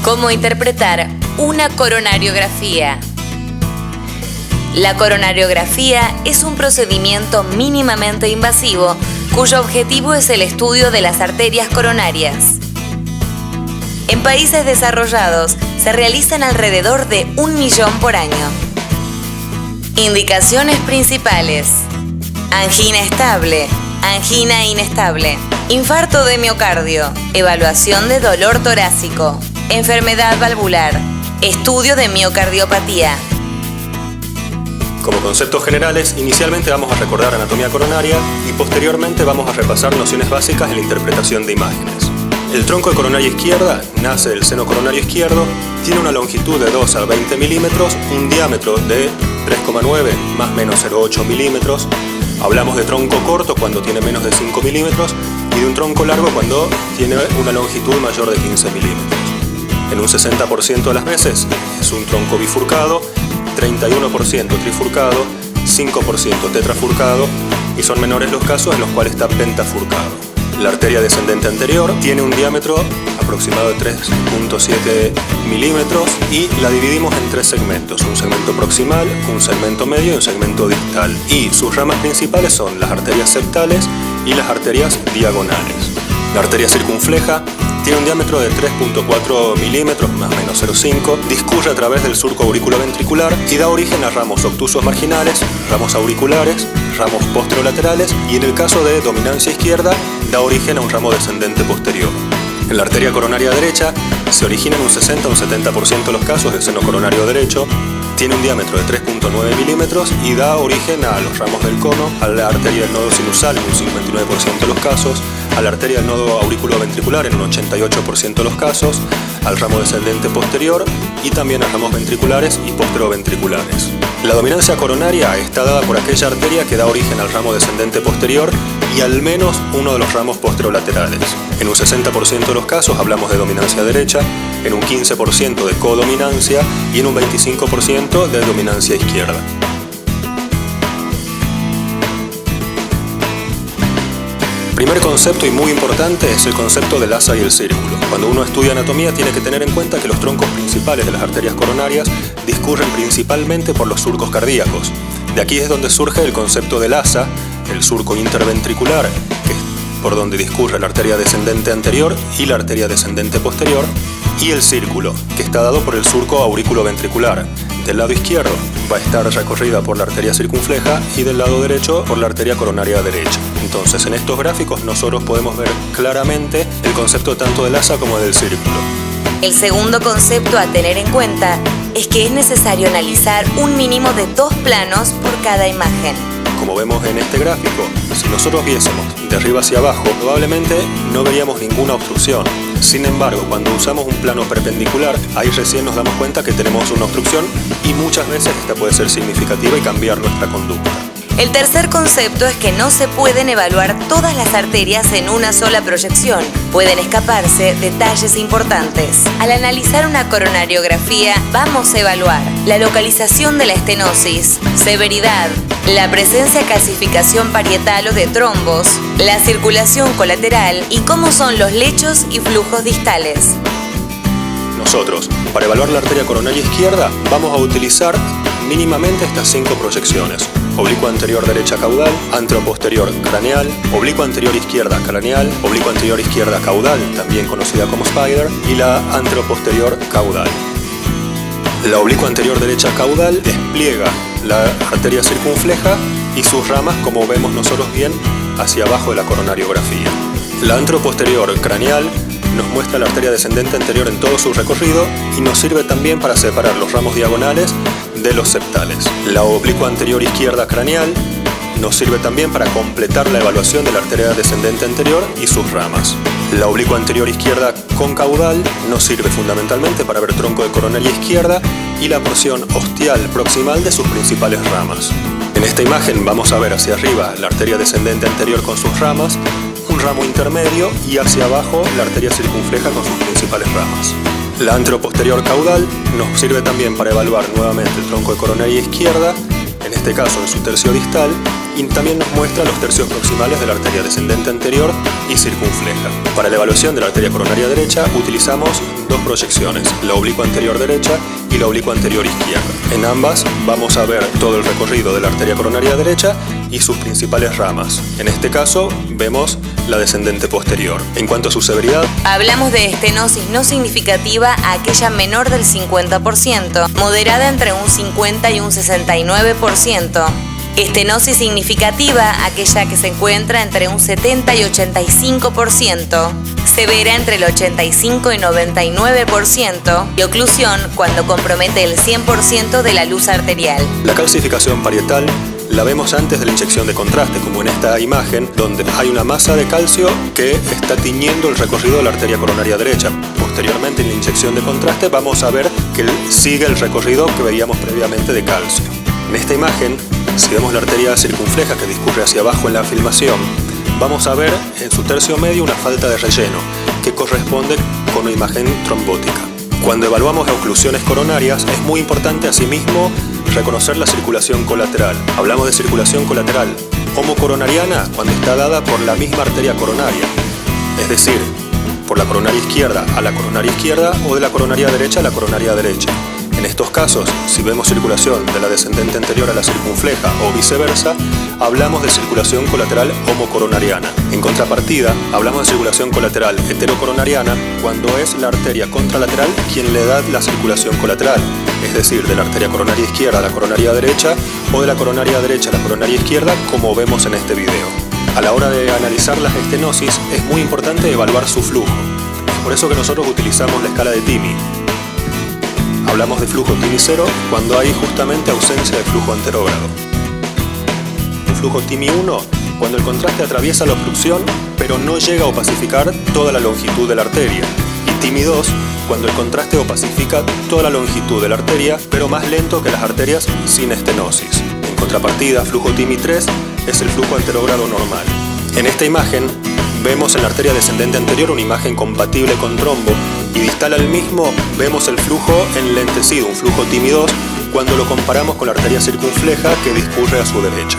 ¿Cómo interpretar una coronariografía? La coronariografía es un procedimiento mínimamente invasivo cuyo objetivo es el estudio de las arterias coronarias. En países desarrollados se realizan alrededor de 1 millón por año. Indicaciones principales: angina estable, angina inestable, infarto de miocardio, evaluación de dolor torácico, enfermedad valvular, estudio de miocardiopatía. Como conceptos generales, inicialmente vamos a recordar anatomía coronaria y posteriormente vamos a repasar nociones básicas en la interpretación de imágenes. El tronco de coronaria izquierda nace del seno coronario izquierdo, tiene una longitud de 2 a 20 milímetros, un diámetro de 3,9 más menos 0,8 milímetros. Hablamos de tronco corto cuando tiene menos de 5 milímetros y de un tronco largo cuando tiene una longitud mayor de 15 milímetros. En un 60% de las veces es un tronco bifurcado, 31% trifurcado, 5% tetrafurcado y son menores los casos en los cuales está pentafurcado. La arteria descendente anterior tiene un diámetro aproximado de 3,7 milímetros y la dividimos en 3 segmentos: un segmento proximal, un segmento medio y un segmento distal. Y sus ramas principales son las arterias septales y las arterias diagonales. La arteria circunfleja tiene un diámetro de 3,4 milímetros, más o menos 0,5, discurre a través del surco auriculoventricular y da origen a ramos obtusos marginales, ramos auriculares, ramos posterolaterales y en el caso de dominancia izquierda da origen a un ramo descendente posterior. En la arteria coronaria derecha se origina en un 60 o un 70% de los casos del seno coronario derecho, tiene un diámetro de 3,9 milímetros y da origen a los ramos del cono, a la arteria del nodo sinusal en un 59% de los casos, a la arteria del nodo auriculoventricular en un 88% de los casos, al ramo descendente posterior y también a ramos ventriculares y posteroventriculares. La dominancia coronaria está dada por aquella arteria que da origen al ramo descendente posterior y al menos uno de los ramos posterolaterales. En un 60% de los casos hablamos de dominancia derecha, en un 15% de codominancia y en un 25% de dominancia izquierda. Primer concepto y muy importante es el concepto del asa y el círculo. Cuando uno estudia anatomía tiene que tener en cuenta que los troncos principales de las arterias coronarias discurren principalmente por los surcos cardíacos. De aquí es donde surge el concepto del asa, el surco interventricular, que es por donde discurre la arteria descendente anterior y la arteria descendente posterior, y el círculo, que está dado por el surco auriculoventricular. Del lado izquierdo va a estar recorrida por la arteria circunfleja y del lado derecho por la arteria coronaria derecha. Entonces, en estos gráficos nosotros podemos ver claramente el concepto tanto del asa como del círculo. El segundo concepto a tener en cuenta es que es necesario analizar un mínimo de 2 planos por cada imagen. Como vemos en este gráfico, si nosotros viésemos de arriba hacia abajo, probablemente no veríamos ninguna obstrucción. Sin embargo, cuando usamos un plano perpendicular, ahí recién nos damos cuenta que tenemos una obstrucción y muchas veces esta puede ser significativa y cambiar nuestra conducta. El tercer concepto es que no se pueden evaluar todas las arterias en una sola proyección. Pueden escaparse detalles importantes. Al analizar una coronariografía, vamos a evaluar la localización de la estenosis, severidad, la presencia de calcificación parietal o de trombos, la circulación colateral y cómo son los lechos y flujos distales. Nosotros, para evaluar la arteria coronaria izquierda, vamos a utilizar mínimamente estas 5 proyecciones: oblicuo anterior derecha caudal, anteroposterior craneal, oblicuo anterior izquierda craneal, oblicuo anterior izquierda caudal, también conocida como spider, y la anteroposterior caudal. La oblicua anterior derecha caudal despliega la arteria circunfleja y sus ramas, como vemos nosotros bien, hacia abajo de la coronariografía. La anteroposterior craneal nos muestra la arteria descendente anterior en todo su recorrido y nos sirve también para separar los ramos diagonales de los septales. La oblicua anterior izquierda craneal nos sirve también para completar la evaluación de la arteria descendente anterior y sus ramas. La oblicua anterior izquierda concaudal nos sirve fundamentalmente para ver tronco de coronaria izquierda y la porción ostial proximal de sus principales ramas. En esta imagen vamos a ver hacia arriba la arteria descendente anterior con sus ramas, un ramo intermedio y hacia abajo la arteria circunfleja con sus principales ramas. La anteroposterior caudal nos sirve también para evaluar nuevamente el tronco de coronaria izquierda, en este caso en su tercio distal, y también nos muestra los tercios proximales de la arteria descendente anterior y circunfleja. Para la evaluación de la arteria coronaria derecha utilizamos dos proyecciones, la oblicua anterior derecha y la oblicua anterior izquierda. En ambas vamos a ver todo el recorrido de la arteria coronaria derecha y sus principales ramas. En este caso vemos la descendente posterior. En cuanto a su severidad, hablamos de estenosis no significativa, aquella menor del 50%, moderada entre un 50 y un 69%. Estenosis significativa, aquella que se encuentra entre un 70 y 85%, severa entre el 85 y 99%, y oclusión cuando compromete el 100% de la luz arterial. La calcificación parietal la vemos antes de la inyección de contraste, como en esta imagen, donde hay una masa de calcio que está tiñendo el recorrido de la arteria coronaria derecha. Posteriormente, en la inyección de contraste, vamos a ver que sigue el recorrido que veíamos previamente de calcio. En esta imagen, si vemos la arteria circunfleja que discurre hacia abajo en la filmación, vamos a ver en su tercio medio una falta de relleno, que corresponde con una imagen trombótica. Cuando evaluamos oclusiones coronarias, es muy importante asimismo reconocer la circulación colateral. Hablamos de circulación colateral homocoronariana cuando está dada por la misma arteria coronaria, es decir, por la coronaria izquierda a la coronaria izquierda o de la coronaria derecha a la coronaria derecha. En estos casos, si vemos circulación de la descendente anterior a la circunfleja o viceversa, hablamos de circulación colateral homocoronariana. En contrapartida, hablamos de circulación colateral heterocoronariana cuando es la arteria contralateral quien le da la circulación colateral, es decir, de la arteria coronaria izquierda a la coronaria derecha o de la coronaria derecha a la coronaria izquierda, como vemos en este video. A la hora de analizar las estenosis es muy importante evaluar su flujo. Es por eso que nosotros utilizamos la escala de TIMI. Hablamos de flujo TIMI 0 cuando hay justamente ausencia de flujo anterógrado. El flujo TIMI 1 cuando el contraste atraviesa la obstrucción pero no llega a opacificar toda la longitud de la arteria. Y TIMI 2 cuando el contraste opacifica toda la longitud de la arteria pero más lento que las arterias sin estenosis. En contrapartida, flujo TIMI 3 es el flujo anterógrado normal. En esta imagen vemos en la arteria descendente anterior una imagen compatible con trombo y distal al mismo vemos el flujo enlentecido, un flujo TIMI 2, cuando lo comparamos con la arteria circunfleja que discurre a su derecha.